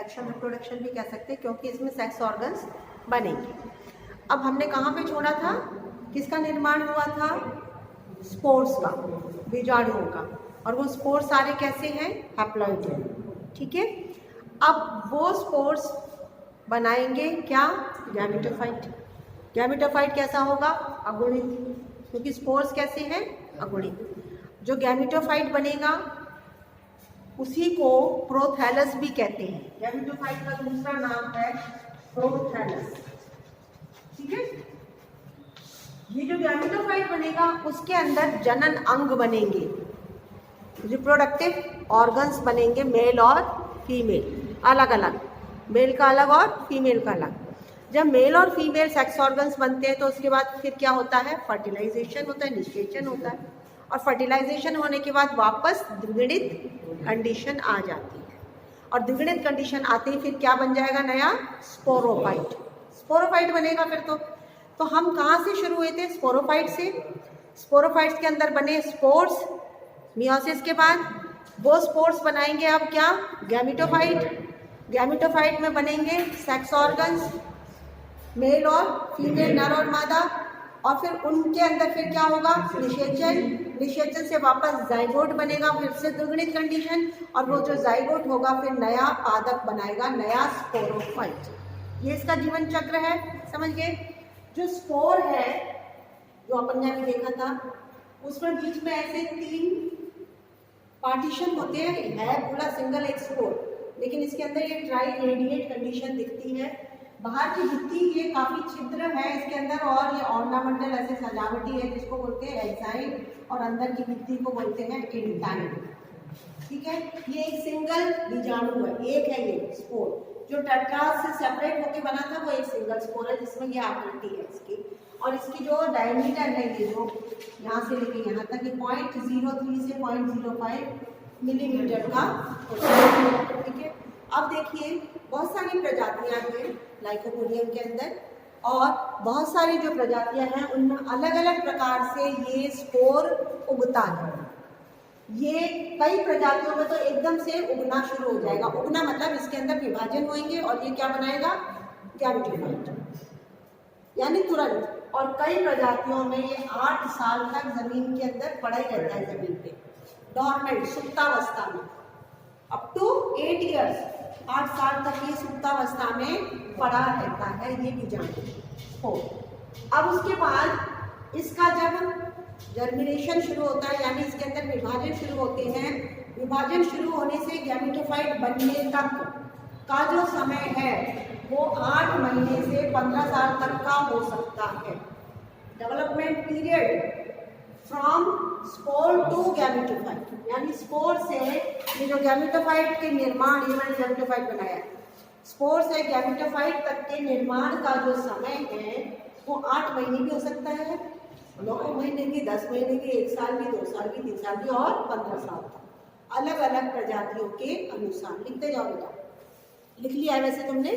Sexual reproduction भी कह सकते हैं, क्योंकि इसमें सेक्स ऑर्गन्स बनेंगे। अब हमने कहाँ पे छोड़ा था, किसका निर्माण हुआ था, स्पोर्स का, बीजाणुओं का, और वो स्पोर्स सारे कैसे हैं, हैप्लॉइड हैं। ठीक है, अब वो स्पोर्स बनाएंगे क्या, गैमेटोफाइट। गैमेटोफाइट कैसा होगा, अगुणित, क्योंकि स्पोर्स कैसे हैं, अगुणित। जो गैमेटोफाइट बनेगा उसी को प्रोथैलस भी कहते हैं। गैमेटोफाइट का दूसरा नाम है प्रोथैलस। ठीक है, ये जो गैमेटोफाइट बनेगा उसके अंदर जनन अंग बनेंगे, रिप्रोडक्टिव ऑर्गन्स बनेंगे, मेल और फीमेल अलग अलग, मेल का अलग और फीमेल का अलग। जब मेल और फीमेल सेक्स ऑर्गन्स बनते हैं तो उसके बाद फिर क्या होता है, फर्टिलाइजेशन होता है, निषेचन होता है, और फर्टिलाइजेशन होने के बाद वापस द्विगुणित कंडीशन आ जाती है, और द्विगुणित कंडीशन आते ही फिर क्या बन जाएगा, नया स्पोरोफाइट। स्पोरोफाइट बनेगा फिर तो हम कहाँ से शुरू हुए थे, स्पोरोफाइट से। स्पोरोफाइट्स के अंदर बने स्पोर्स, मियोसिस के बाद वो स्पोर्स बनाएंगे अब क्या, गैमेटोफाइट। गैमेटोफाइट में बनेंगे सेक्स ऑर्गन्स, मेल और फीमेल, नर और मादा, और फिर उनके अंदर फिर क्या होगा, निषेचन। निषेचन से वापस जाइगोट बनेगा, फिर से द्विगुणित कंडीशन, और वो जो जाइगोट होगा फिर नया पादप बनाएगा, नया स्पोरोफाइट। ये इसका जीवन चक्र है, समझ गए। जो स्पोर है, जो अपन ने अभी देखा था, उसमें बीच में ऐसे 3 पार्टीशन होते हैं, है पूरा सिंगल एक स्पोर, लेकिन इसके अंदर ये ट्राई रेडिएट कंडीशन दिखती है। बाहर की भित्ति ये काफ़ी छिद्र है इसके अंदर, और ये ऑर्नामेंटल ऐसे सजावटी है जिसको बोलते हैं एक्साइन, और अंदर की भित्ति को बोलते हैं इंटाइन। ठीक है, ये एक सिंगल बीजाणु है, एक है ये स्पोर, जो टेट्रास से सेपरेट होकर बना था वो एक सिंगल स्पोर है, जिसमें ये आकृति है इसकी, और इसकी जो डायमीटर है, ये जो यहाँ से लेके यहाँ तक, ये 0.03 से 0.05 मिलीमीटर का होता है। ठीक है, अब देखिए बहुत सारी प्रजातियां हैं लाइकोपोडियम के अंदर, और बहुत सारी जो प्रजातियां हैं उनमें अलग अलग प्रकार से ये स्पोर उगता है। ये कई प्रजातियों में तो एकदम से उगना शुरू हो जाएगा, उगना मतलब इसके अंदर विभाजन होंगे और ये क्या बनाएगा, गैमेटोफाइट, यानी तुरंत। और कई प्रजातियों में ये 8 साल तक जमीन के अंदर पड़ा ही रहता है, जमीन पे डॉर्मेंट, सुप्तावस्था में, अप टू 8 ईयर्स, 8 साल तक ये सुप्तावस्था में पड़ा रहता है ये बीजाणु। अब उसके बाद इसका जब जर्मिनेशन शुरू होता है, यानी इसके अंदर विभाजन शुरू होते हैं, विभाजन शुरू होने से गैमेटोफाइट बनने तक का जो समय है वो 8 महीने से 15 साल तक का हो सकता है। Development period from spore to gametophyte, यानी स्पोर से ये जो गैमेटोफाइट के निर्माण, ये मैंने गैमेटोफाइट बनाया है, स्पोर से गैमेटोफाइट तक के निर्माण का जो समय है वो 8 महीने भी हो सकता है, 9 महीने की, 10 महीने की, 1 साल की, 2 साल की, 3 साल की, और 15 साल तक, अलग अलग प्रजातियों के अनुसार। लिखते जाओ बेटा, लिख लिया है वैसे तुमने।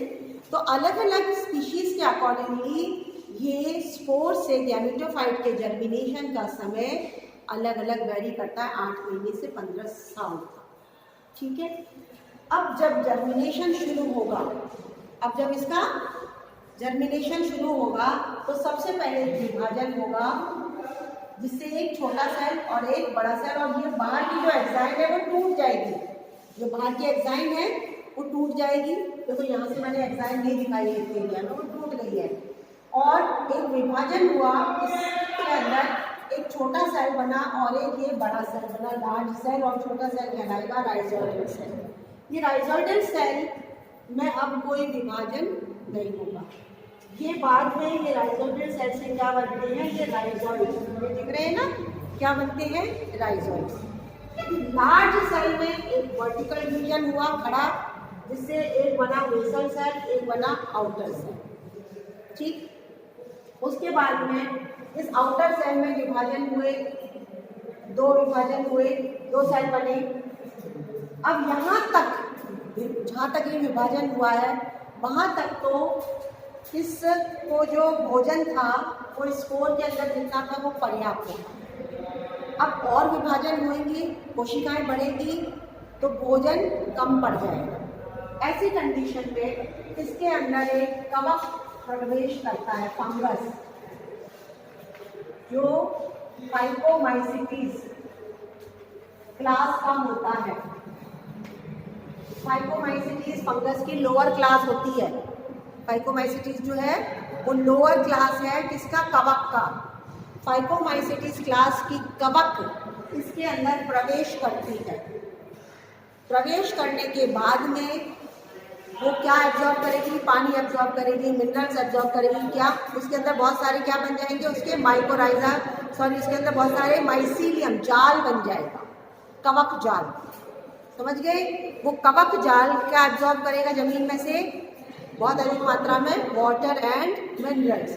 तो अलग अलग स्पीशीज के अकॉर्डिंगली ये स्पोर से गैमेटोफाइट के जर्मिनेशन का समय अलग अलग वेरी करता है, 8 महीने से 15 साल तक। ठीक है, अब जब जर्मिनेशन शुरू होगा, अब जब इसका जर्मिनेशन शुरू होगा तो सबसे पहले विभाजन होगा, जिससे एक छोटा सेल और एक बड़ा सेल, और ये बाहर की जो एक्साइन है वो टूट जाएगी, जो बाहर की एक्साइन है वो टूट जाएगी। देखो यहाँ से मैंने एक्साइन नहीं दिखाई है इस एरिया में, वो टूट गई है, और एक विभाजन हुआ, इसके अंदर एक छोटा सेल बना और एक ये बड़ा सेल बना, लार्ज सेल, और छोटा सेल कहलाएगा राइजोइडल सेल। ये राइजोइडल सेल में अब कोई विभाजन नहीं होगा, ये बाद में ये राइजोइडल सेल से क्या बनते हैं, ये राइजोइड्स, ये दिख रहे हैं ना, क्या बनते हैं, राइजोइड्स। लार्ज सेल में एक वर्टिकल डिवीजन हुआ खड़ा, जिससे एक बना बेसल सेल, एक बना आउटर सेल। ठीक, उसके बाद में इस आउटर सेल में विभाजन हुए, 2 विभाजन हुए, 2 सेल बने। अब यहाँ तक, जहाँ तक ये विभाजन हुआ है वहाँ तक तो इसको जो भोजन था वो स्पोर के अंदर जितना था वो पर्याप्त था। अब और विभाजन होंगी, कोशिकाएं बढ़ेगी तो भोजन कम पड़ जाएगा, ऐसी कंडीशन में इसके अंदर एक कवक प्रवेश करता है, फंगस, जो फाइकोमाइसीटीज क्लास का होता है। फाइकोमाइसीटीज फंगस की लोअर क्लास होती है। फाइकोमाइसीटीज जो है वो लोअर क्लास है किसका? कवक का। फाइकोमाइसीटीज क्लास की कवक इसके अंदर प्रवेश करती है। प्रवेश करने के बाद में वो क्या एब्जॉर्ब करेगी? पानी एब्जॉर्ब करेगी, मिनरल्स एब्जॉर्ब करेगी। क्या उसके अंदर बहुत सारे क्या बन जाएंगे? उसके माइकोराइजा, सॉरी, उसके अंदर बहुत सारे माइसीलियम, जाल बन जाएगा, कवक जाल। समझ गए? वो कवक जाल क्या एब्जॉर्ब करेगा जमीन में से? बहुत अधिक मात्रा में वाटर एंड मिनरल्स।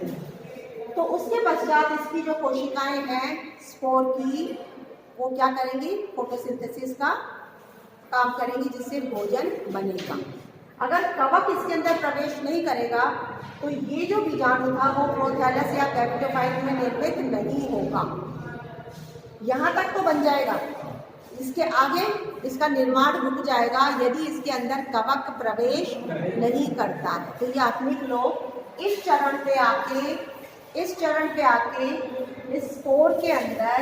तो उसके पश्चात इसकी जो कोशिकाएं हैं स्पोर की, वो क्या करेंगी? फोटोसिंथेसिस का काम करेंगी, जिससे भोजन बनेगा। अगर कवक इसके अंदर प्रवेश नहीं करेगा तो ये जो बीजाणु था वो प्रोथैलस या गैमेटोफाइट में निर्मित नहीं होगा। यहाँ तक तो बन जाएगा, इसके आगे इसका निर्माण रुक जाएगा यदि इसके अंदर कवक प्रवेश नहीं करता है। तो ये आप लिख लो, इस चरण पे आके इस स्पोर के अंदर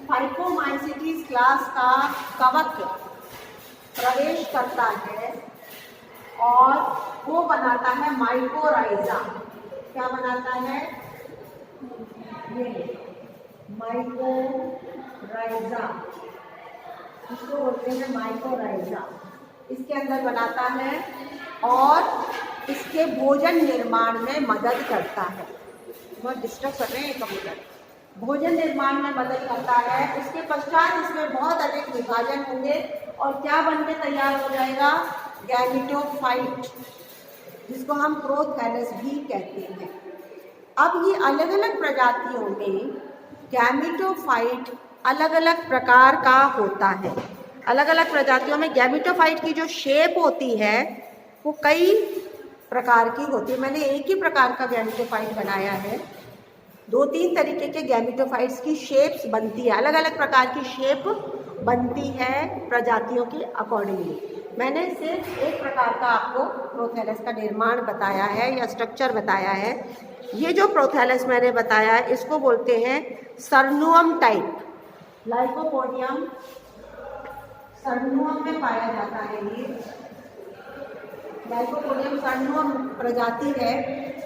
फाइकोमाइसीटीज क्लास का कवक प्रवेश करता है और वो बनाता है माइकोराइजा। क्या बनाता है? ये माइकोराइजा, इसको बोलते हैं माइकोराइजा। इसके अंदर बनाता है और इसके भोजन निर्माण में मदद करता है। बहुत डिस्टर्ब कर रहे हैं कंप्यूटर। भोजन निर्माण में मदद करता है। उसके पश्चात इसमें बहुत अधिक विभाजन होंगे और क्या बन के तैयार हो जाएगा? गैमेटोफाइट, जिसको हम प्रोथैलस भी कहते हैं। अब ये अलग अलग प्रजातियों में गैमेटोफाइट अलग अलग प्रकार का होता है। अलग अलग प्रजातियों में गैमेटोफाइट की जो शेप होती है वो कई प्रकार की होती है। मैंने एक ही प्रकार का गैमेटोफाइट बनाया है। 2-3 तरीके के गैमेटोफाइट्स की शेप्स बनती है, अलग अलग प्रकार की शेप बनती है प्रजातियों के अकॉर्डिंगली। मैंने सिर्फ एक प्रकार का आपको प्रोथैलस का निर्माण बताया है या स्ट्रक्चर बताया है। ये जो प्रोथैलस मैंने बताया है इसको बोलते हैं सर्नुअम टाइप। लाइकोपोडियम सर्नुअम में पाया जाता है। ये लाइकोपोडियम सर्नुअम प्रजाति है,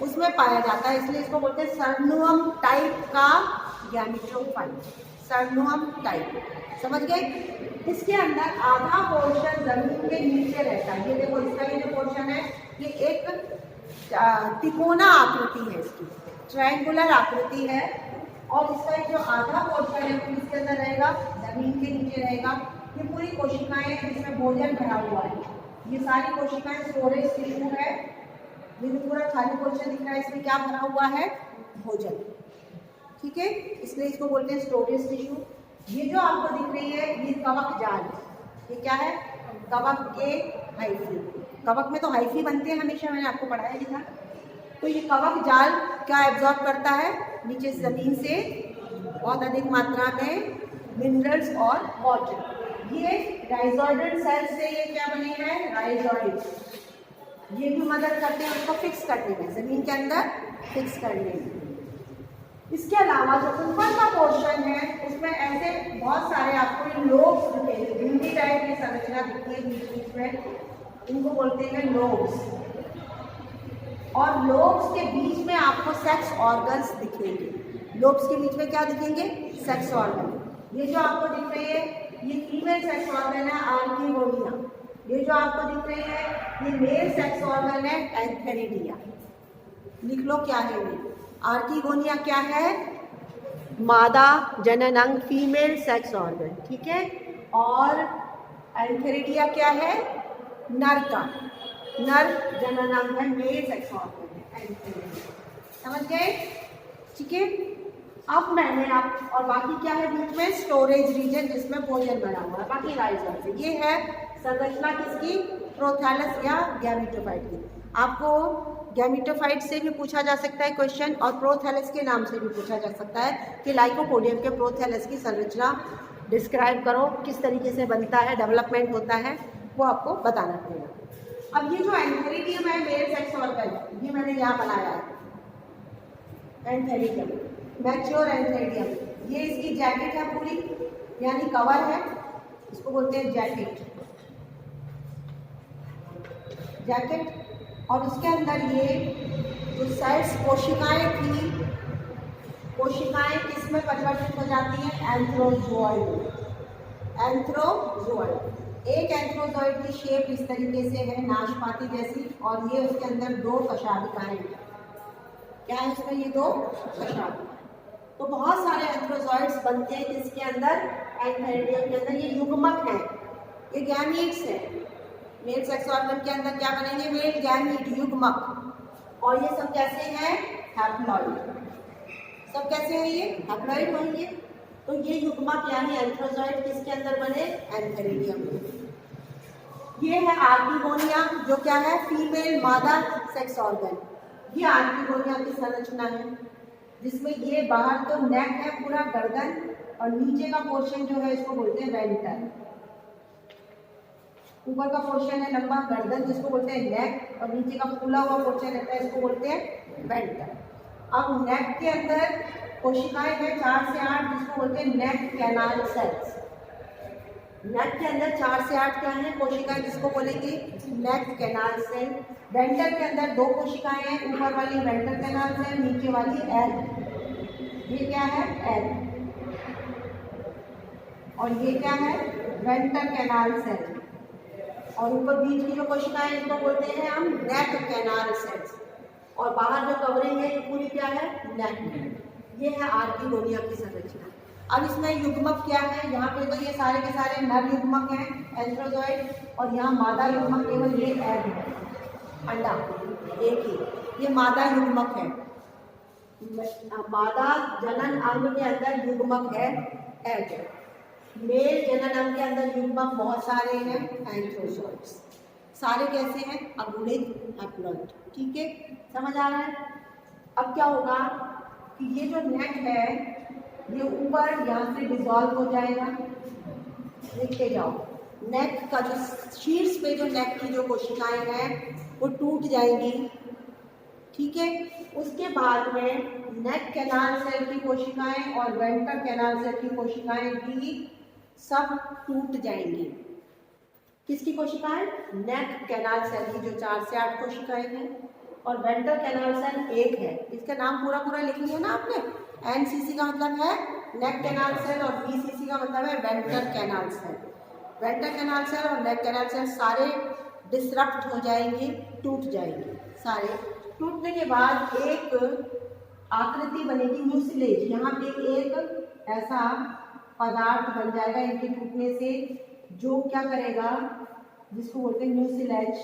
उसमें पाया जाता है, इसलिए इसको बोलते हैं सर्नुअम टाइप का गैमेटोफाइट। सर्नुअम टाइप, समझ गए? इसके अंदर आधा पोर्शन जमीन के नीचे रहता है। ये देखो, इसका ये जो पोर्शन है ये एक तिकोना आकृति है, इसकी ट्रायंगुलर आकृति है। और इसका एक जो आधा पोर्शन है वो इसके अंदर रहेगा, जमीन के नीचे रहेगा। ये पूरी कोशिकाएं जिसमें भोजन भरा हुआ है, ये सारी कोशिकाएं स्टोरेज टिश्यू है। ये जो पूरा खाली पोर्शन दिख रहा है इसमें क्या भरा हुआ है? भोजन। ठीक है, इसलिए इसको बोलते हैं स्टोरेज टिश्यू। ये जो आपको दिख रही है ये कवक जाल, ये क्या है? कवक के हाइफी। कवक में तो हाइफी बनते हैं हमेशा, मैंने आपको पढ़ाया था। तो ये कवक जाल क्या एब्जॉर्ब करता है? नीचे जमीन से बहुत अधिक मात्रा में मिनरल्स और वाटर। ये राइजोइडल सेल्स से ये क्या बने हैं? राइजोइड। ये भी मदद करते हैं उसको फिक्स करने में, जमीन के अंदर फिक्स करने में। इसके अलावा जो ऊपर का पोर्शन है उसमें ऐसे बहुत सारे आपको लोब्स दिखेंगे, भिंडी टाइप की संरचना दिखती है बीच बीच में, इनको बोलते हैं लोब्स। और लोब्स के बीच में आपको सेक्स ऑर्गन्स दिखेंगे। लोब्स के बीच में क्या दिखेंगे? Sex organ. ये जो आपको दिख रही है ये फीमेल सेक्स ऑर्गन है, आर्किगोनिया। ये जो आपको दिख रही है ये मेल सेक्स ऑर्गन है, एंथेरिडिया। लिख लो क्या है ये। आर्किगोनिया क्या है? मादा जनन अंग, फीमेल सेक्स ऑर्गन, ठीक है। और एंथेरिडिया क्या है? नर का, नर जनन अंग है, मेल सेक्स ऑर्गन है एंथेरिडिया। समझ गए? ठीक है। अब मैंने आप और बाकी क्या है बीच में? स्टोरेज रीजन जिसमें भोजन बना हुआ है, बाकी राइजोइड। ये है संरचना किसकी? प्रोथैलस या गैमेटोफाइट की। आपको गैमेटोफाइट से भी पूछा जा सकता है क्वेश्चन, और प्रोथैलस के नाम से भी पूछा जा सकता है कि लाइकोपोडियम के प्रोथैलस की संरचना डिस्क्राइब करो, किस तरीके से बनता है, डेवलपमेंट होता है, वो आपको बताना पड़ेगा। अब ये जो एंथेरिडियम है मेल सेक्स ऑर्गन, ये मैंने यहाँ बनाया है एंथेरिडियम, मैच्योर एंथेरिडियम। ये इसकी जैकेट है पूरी, यानी कवर है, इसको बोलते हैं जैकेट, जैकेट। और उसके अंदर ये जो सेल्स कोशिकाएं थी, कोशिकाएं किसमें परिवर्तित हो जाती हैं? एंथ्रोजोइड, एंथ्रोजोइड। एक एंथ्रोजोइड की शेप इस तरीके से है, नाशपाती जैसी, और ये उसके अंदर दो कशाभिकाएं हैं। क्या है इसमें? ये दो कशाभिकाएं। तो बहुत सारे एंथ्रोजोइड्स बनते हैं जिसके अंदर, एंथेरिडियम के अंदर। ये युग्मक हैं, ये गैमीट्स हैं। मेल सेक्स ऑर्गन के अंदर क्या बनेंगे? मेल गैमीट, युग्मक। और ये सब कैसे हैं? हैप्लॉइड। सब कैसे हैं? ये हैप्लॉइड होंगे। तो ये युग्मक यानी एंथ्रोजोइड किसके अंदर बने? एंथेरिडियम में। ये है आर्किगोनिया, जो क्या है? फीमेल मादा सेक्स ऑर्गन। ये आर्किगोनिया की संरचना है, जिसमें ये बाहर तो नेक है पूरा, गर्दन, और नीचे का पोर्शन जो है इसको बोलते हैं वेंटर। ऊपर का पोर्शन है लंबा गर्दन, जिसको बोलते हैं नेक, और नीचे का फूला हुआ पोर्शन रहता है, इसको बोलते हैं वेंटर। अब नेक के अंदर कोशिकाएं हैं 4 से 8, जिसको बोलते हैं नेक कैनाल सेल्स। नेक के अंदर 4 से 8 क्या है? कोशिकाएं, जिसको बोलेंगे नेक कैनाल सेल। वेंटर के अंदर 2 कोशिकाएं हैं, ऊपर वाली वेंटर कैनाल सेल, नीचे वाली एल। ये क्या है? एल। और ये क्या है? Venter canal cell. और ऊपर बीच की जो कोशिकाएं हैं इसको बोलते हैं हम नेक कैनाल सेल्स। और बाहर जो कवरिंग है ये पूरी क्या है? नेक। ये है आर्किगोनिया की संरचना। अब इसमें युग्मक क्या है? यहाँ पे तो ये सारे के सारे नर युग्मक हैं एंथ्रोजोइड, और यहाँ मादा युग्मक केवल ये एग है, अंडा एक ही, ये मादा युग्मक है। मादा जनन अंग के अंदर युग्मक है एग। मेल जनन अंग के अंदर युग्मक बहुत सारे हैं एंथ्रोजोइड्स। सारे कैसे हैं? अगुणित, हैप्लॉइड। ठीक है, समझ आ रहा है? अब क्या होगा कि ये जो नेक है ये ऊपर यहाँ से डिसॉल्व हो जाएगा। लिखते जाओ, नेक का जो शीर्ष पे जो नेक की जो कोशिकाएं हैं वो टूट जाएंगी। ठीक है, उसके बाद में नेक कैनाल सेल की कोशिकाएं और वेंटर कैनाल सेल की कोशिकाएं भी सब टूट जाएंगी। किसकी कोशिकाएं? नेक कैनाल सेल की जो 4 से 8 कोशिकाएं हैं, और वेंटर कैनाल सेल एक है। इसका नाम पूरा पूरा लिख लिया ना आपने? एनसीसी का मतलब है नेक कैनाल सेल, और वीसीसी का मतलब है venter canal cell. Venter canal cell और नेक कैनाल सेल सारे डिसरप्ट हो जाएंगे, टूट जाएंगे। सारे टूटने के बाद एक आकृति बनेगी म्यूसिलेज। यहाँ पे एक ऐसा पदार्थ बन जाएगा इनके टूटने से, जो क्या करेगा, जिसको बोलते हैं म्यूसिलेज।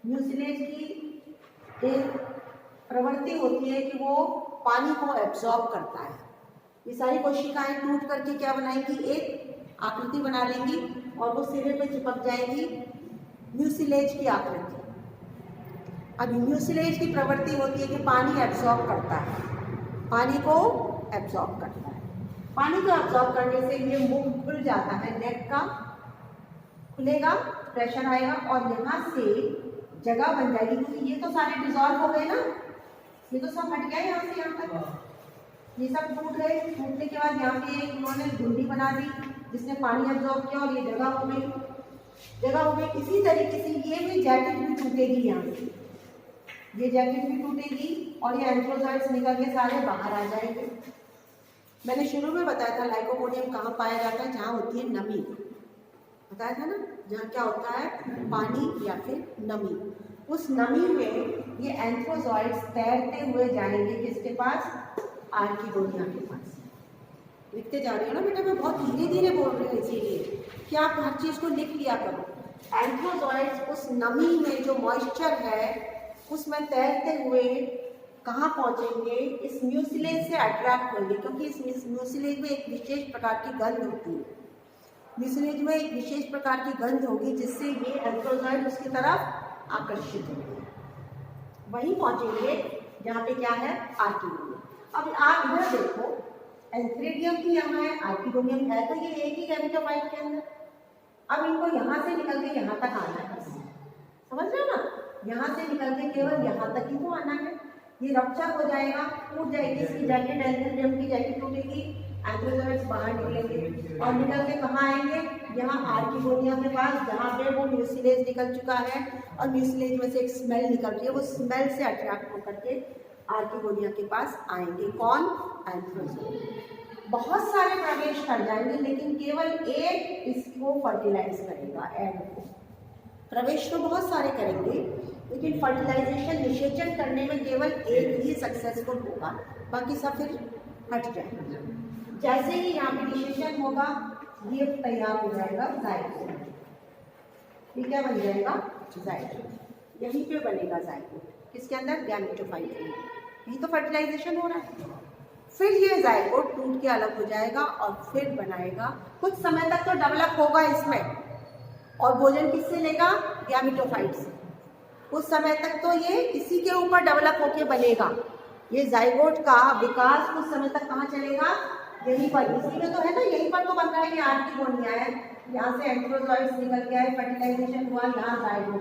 म्यूसिलेज की एक प्रवृत्ति होती है कि वो पानी को एब्जॉर्ब करता है। ये सारी कोशिकाएं टूट करके क्या बनाएंगी? एक आकृति बना लेंगी, और वो सिरे पे चिपक जाएगी, म्यूसिलेज की आकृति। अब म्यूसिलेज की प्रवृत्ति होती है कि पानी एब्जॉर्ब करता है, पानी को एब्जॉर्ब करता है। पानी को एब्जॉर्ब करने से ये मुंह खुल जाता है, नेक का खुलेगा, प्रेशर आएगा, और यहाँ से जगह बन जाएगी, क्योंकि ये तो सारे डिसॉल्व हो गए ना, ये तो सब हट गया यहाँ से यहाँ तक, ये सब टूट गए। टूटने के बाद यहाँ पे उन्होंने धुंडी बना दी, जिसने पानी एब्जॉर्ब किया, और ये जगह हो गई, जगह हो गई। इसी तरीके से ये भी जैकेट भी टूटेगी, यहाँ से ये जैकेट भी टूटेगी, और ये एंथ्रोजोइड्स निकल के सारे बाहर आ जाएंगे। मैंने शुरू में बताया था लाइकोपोडियम कहाँ पाया जाता है? जहाँ होती है नमी, बताया था ना, जहाँ क्या होता है? पानी या फिर नमी। उस नमी में ये एंथ्रोजोइड्स तैरते हुए जाएंगे किसके पास? आर्किगोनिया के पास। लिखते जा रही हो ना बेटा, मैं बहुत धीरे धीरे बोल रही हूँ, इसीलिए कि आप हर चीज़ को लिख लिया करो। एंथ्रोजोइड्स उस नमी में जो मॉइस्चर है उसमें तैरते हुए कहाँ पहुँचेंगे? इस म्यूसिलेज से अट्रैक्ट होंगे, क्योंकि इस म्यूसिलेज में एक विशेष प्रकार की गंध होती है। म्यूसिलेज में एक विशेष प्रकार की गंध होगी, जिससे ये एंथ्रोजोइड उसकी तरफ आकर्षित होंगे, वहीं पहुँचेंगे जहाँ पे क्या है? आर्किगोनिया। अब आप इधर देखो, एंथेरिडियम भी यहाँ है, आर्किगोनियम है, तो ये एक ही गैमेटोफाइट के अंदर। अब इनको यहाँ से निकल के यहाँ तक आना है, समझ रहे हो ना, यहाँ से निकल के केवल यहाँ तक ही तो आना है। ये रप्चर हो जाएगा, टूट जाएगी इसकी जैकेट, एंथ्रोजोइड की जैकेट टूटेगी, एंथ्रोजोइड्स बाहर निकलेंगे और निकल के कहाँ आएंगे, यहाँ आर्किगोनिया के पास, जहाँ पे वो म्यूसिलेज निकल चुका है और म्यूसिलेज में से एक स्मेल निकल रही है, वो स्मेल से अट्रैक्ट होकर के आर्किगोनिया के पास आएंगे। कौन? एंथ्रोजोइड। बहुत सारे प्रवेश कर जाएंगे लेकिन केवल एक इसको फर्टिलाइज करेगा, एग को। प्रवेश तो बहुत सारे करेंगे लेकिन फर्टिलाइजेशन, निषेचन करने में केवल एक ही सक्सेसफुल होगा, बाकी सब फिर हट जाएगा। जैसे ही यहाँ पे निषेचन होगा ये तैयार हो जाएगा जाइगोट। ये क्या बन जाएगा? जाइगोट। यहीं पे बनेगा जाइगोट, किसके अंदर? गैमेटोफाइट में। यही तो फर्टिलाइजेशन हो रहा है। फिर ये जाइगोट टूट के अलग हो जाएगा और फिर बनाएगा, कुछ समय तक तो डेवलप होगा इसमें, और भोजन किससे लेगा? गैमेटोफाइट से। उस समय तक तो ये इसी के ऊपर डेवलप होके बनेगा। ये जाइगोट का विकास कुछ समय तक कहाँ चलेगा? यहीं पर, इसी में तो है ना, यहीं पर तो बन रहा है। ये आर्किगोनिया है, यहाँ से एंथ्रोजोइड्स निकल के आए, फर्टिलाइजेशन हुआ, यहाँ जाइगोट